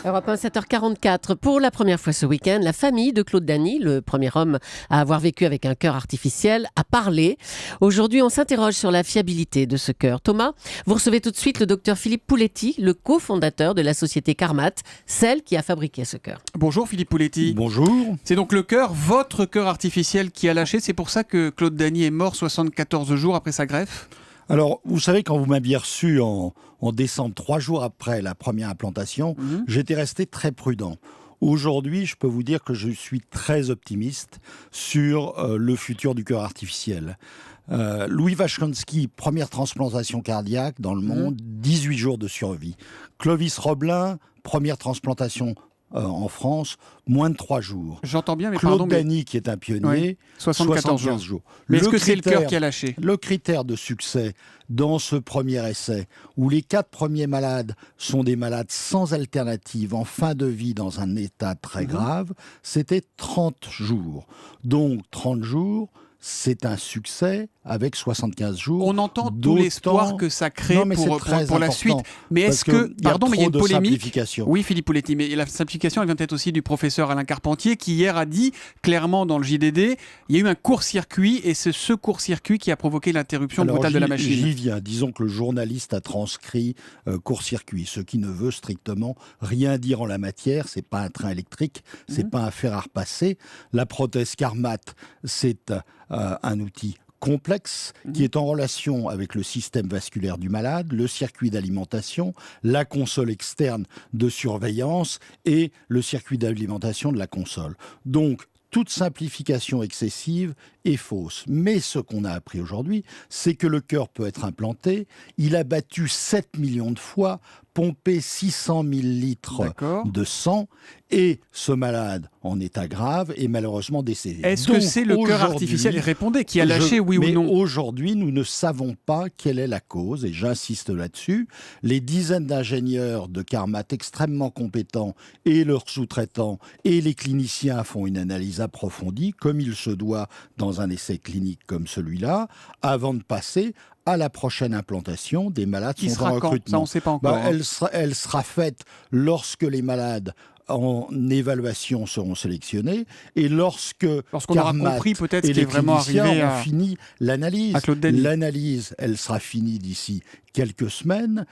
Europe 1, 7h44. Pour la première fois ce week-end, la famille de Claude Dany, le premier homme à avoir vécu avec un cœur artificiel, a parlé. Aujourd'hui, on s'interroge sur la fiabilité de ce cœur. Thomas, vous recevez tout de suite le docteur Philippe Pouletti, le cofondateur de la société Carmat, celle qui a fabriqué ce cœur. Bonjour Philippe Pouletti. Bonjour. C'est donc le cœur, votre cœur artificiel qui a lâché. C'est pour ça que Claude Dany est mort 74 jours après sa greffe? Alors, vous savez, quand vous m'aviez reçu en décembre, 3 jours après la première implantation, j'étais resté très prudent. Aujourd'hui, je peux vous dire que je suis très optimiste sur le futur du cœur artificiel. Louis Washkansky, première transplantation cardiaque dans le monde, 18 jours de survie. Clovis Roblin, première transplantation en France, moins de 3 jours. J'entends bien, mais Claude pardon, Dany, qui est un pionnier, 74 jours. Mais est-ce que c'est le cœur qui a lâché? Le critère de succès dans ce premier essai, où les 4 premiers malades sont des malades sans alternative, en fin de vie, dans un état très grave, c'était 30 jours. Donc 30 jours, c'est un succès avec 75 jours. On entend tout l'espoir que ça crée pour la suite. Mais est-ce que... Pardon, mais il y a une polémique. Oui, Philippe Pouletti, mais la simplification, elle vient peut-être aussi du professeur Alain Carpentier, qui hier a dit clairement dans le JDD, il y a eu un court-circuit, et c'est ce court-circuit qui a provoqué l'interruption brutale de la machine. J'y viens. Disons que le journaliste a transcrit court-circuit, ce qui ne veut strictement rien dire en la matière. C'est pas un train électrique, c'est pas un fer à repasser. La prothèse Carmat, c'est un outil complexe qui est en relation avec le système vasculaire du malade, le circuit d'alimentation, la console externe de surveillance et le circuit d'alimentation de la console. Donc, toute simplification excessive est fausse. Mais ce qu'on a appris aujourd'hui, c'est que le cœur peut être implanté. Il a battu 7 millions de fois, pompé 600 000 litres de sang, et ce malade en état grave est malheureusement décédé. Est-ce que c'est le cœur artificiel? Répondez, qui a lâché, oui ou non? Mais aujourd'hui, nous ne savons pas quelle est la cause, et j'insiste là-dessus. Les dizaines d'ingénieurs de Carmat extrêmement compétents, et leurs sous-traitants, et les cliniciens font une analyse approfondie, comme il se doit dans un essai clinique comme celui-là, avant de passer à la prochaine implantation des malades qui sont en recrutement. Ça, on ne sait pas encore. Elle sera faite lorsque les malades en évaluation seront sélectionnés et lorsqu'on aura compris peut-être ce qui est vraiment arrivé ont fini l'analyse. À Claude Dany. L'analyse, elle sera finie d'ici quelques semaines.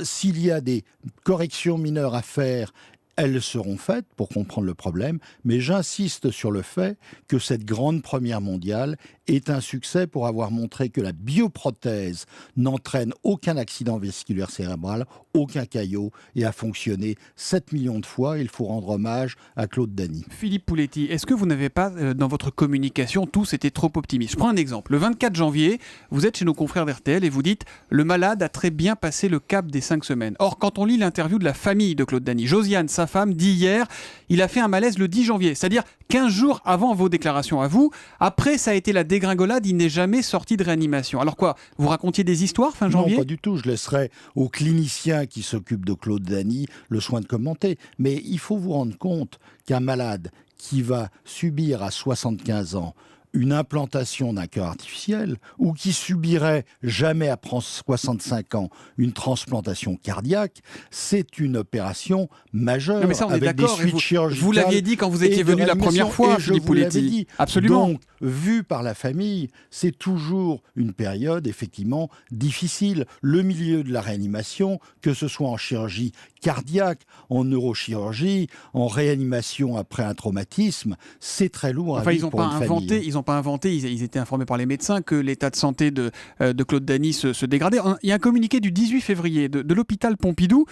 S'il y a des corrections mineures à faire, elles seront faites pour comprendre le problème, mais j'insiste sur le fait que cette grande première mondiale est un succès pour avoir montré que la bioprothèse n'entraîne aucun accident vasculaire cérébral, aucun caillot, et a fonctionné 7 millions de fois. Il faut rendre hommage à Claude Dany. Philippe Pouletti, est-ce que vous n'avez pas, dans votre communication, tous été trop optimistes? Je prends un exemple. Le 24 janvier, vous êtes chez nos confrères d'RTL et vous dites « Le malade a très bien passé le cap des 5 semaines ». Or, quand on lit l'interview de la famille de Claude Dany, Josiane, sa femme, dit hier, il a fait un malaise le 10 janvier, c'est-à-dire 15 jours avant vos déclarations à vous. Après, ça a été la dégringolade, il n'est jamais sorti de réanimation. Alors quoi, vous racontiez des histoires fin janvier? Non, pas du tout. Je laisserai aux cliniciens qui s'occupent de Claude Dany le soin de commenter. Mais il faut vous rendre compte qu'un malade qui va subir à 75 ans une implantation d'un cœur artificiel ou qui subirait jamais après 65 ans une transplantation cardiaque, c'est une opération majeure. Non mais ça, on est avec des d'accord. suites chirurgicales. Vous l'aviez dit quand vous étiez venu la première fois, Philippe Pouletti. Absolument. Donc, vu par la famille, c'est toujours une période effectivement difficile. Le milieu de la réanimation, que ce soit en chirurgie cardiaque, en neurochirurgie, en réanimation après un traumatisme, c'est très lourd à vivre pour une famille. Ils n'ont pas inventé, ils étaient informés par les médecins que l'état de santé de Claude Dany se dégradait. Il y a un communiqué du 18 février de l'hôpital Pompidou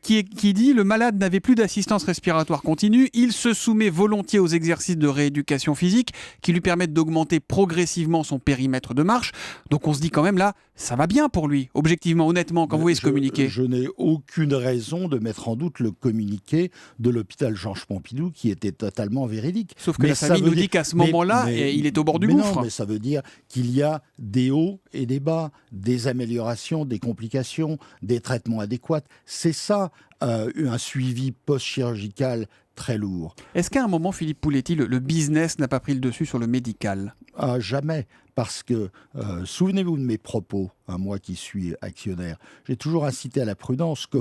qui dit « Le malade n'avait plus d'assistance respiratoire continue, il se soumet volontiers aux exercices de rééducation physique qui lui permettent d'augmenter progressivement son périmètre de marche. » Donc on se dit quand même là, ça va bien pour lui, objectivement, honnêtement, quand vous voyez ce communiqué. Je n'ai aucune raison de mettre en doute le communiqué de l'hôpital Georges Pompidou qui était totalement véridique. Sauf que la famille nous dit qu'à ce moment-là, il est au bord du gouffre. Non, mais ça veut dire qu'il y a des hauts et des bas, des améliorations, des complications, des traitements adéquats. C'est ça, un suivi post-chirurgical très lourd. Est-ce qu'à un moment, Philippe Pouletti, le business n'a pas pris le dessus sur le médical? Jamais, parce que, souvenez-vous de mes propos, moi qui suis actionnaire, j'ai toujours incité à la prudence que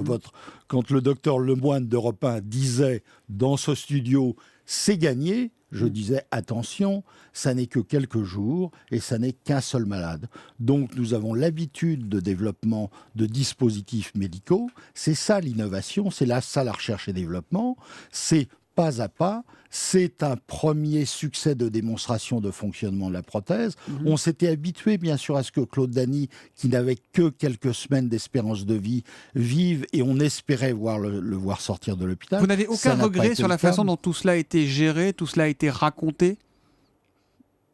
quand le docteur Lemoine d'Europe 1 disait dans ce studio « c'est gagné », je disais attention, ça n'est que quelques jours et ça n'est qu'un seul malade. Donc nous avons l'habitude de développement de dispositifs médicaux, c'est ça l'innovation, c'est là ça la recherche et développement, c'est pas à pas, c'est un premier succès de démonstration de fonctionnement de la prothèse. On s'était habitué, bien sûr, à ce que Claude Dany, qui n'avait que quelques semaines d'espérance de vie, vive, et on espérait le voir sortir de l'hôpital. Vous n'avez aucun regret sur la façon dont tout cela a été géré, tout cela a été raconté?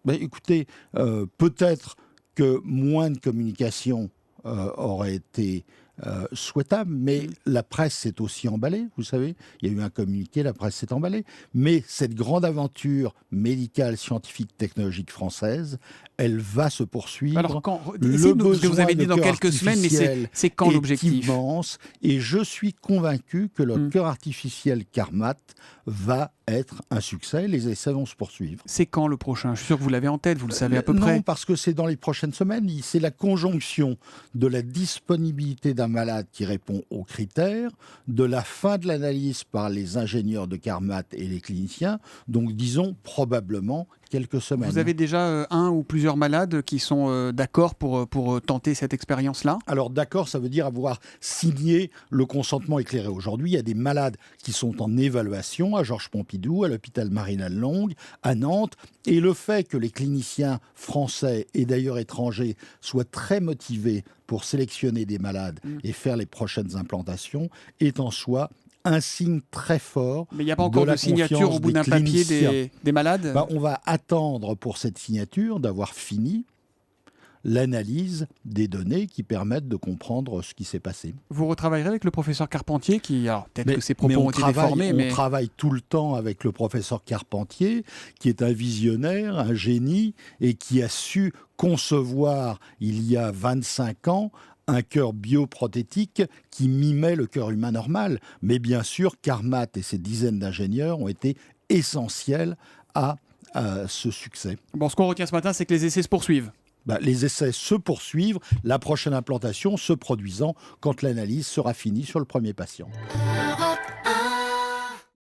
Écoutez, peut-être que moins de communication aurait été souhaitable, mais la presse s'est aussi emballée, vous savez. Il y a eu un communiqué, la presse s'est emballée. Mais cette grande aventure médicale, scientifique, technologique française, elle va se poursuivre. Alors, vous avez dit dans quelques semaines, mais c'est quand l'objectif? Immense, et je suis convaincu que le cœur artificiel Carmat va être un succès. Les essais vont se poursuivre. C'est quand le prochain? Je suis sûr que vous l'avez en tête, vous le savez à peu près. Non, parce que c'est dans les prochaines semaines. C'est la conjonction de la disponibilité d'un malade qui répond aux critères, de la fin de l'analyse par les ingénieurs de Carmat et les cliniciens, donc disons probablement quelques semaines. Vous avez déjà un ou plusieurs malades qui sont d'accord pour tenter cette expérience-là? Alors d'accord, ça veut dire avoir signé le consentement éclairé. Aujourd'hui, il y a des malades qui sont en évaluation à Georges Pompidou, à l'hôpital Marine-Lannelongue, à Nantes, et le fait que les cliniciens français et d'ailleurs étrangers soient très motivés pour sélectionner des malades et faire les prochaines implantations est en soi un signe très fort. Mais il n'y a pas encore de signature au bout d'un papier des malades? On va attendre pour cette signature d'avoir fini l'analyse des données qui permettent de comprendre ce qui s'est passé. Vous retravaillerez avec le professeur Carpentier qui, alors peut-être que ses propos ont été déformés, mais... On travaille tout le temps avec le professeur Carpentier, qui est un visionnaire, un génie, et qui a su concevoir, il y a 25 ans, un cœur bioprothétique qui mimait le cœur humain normal. Mais bien sûr, Carmat et ses dizaines d'ingénieurs ont été essentiels à ce succès. Bon, ce qu'on retient ce matin, c'est que les essais se poursuivent. Les essais se poursuivent, la prochaine implantation se produisant quand l'analyse sera finie sur le premier patient.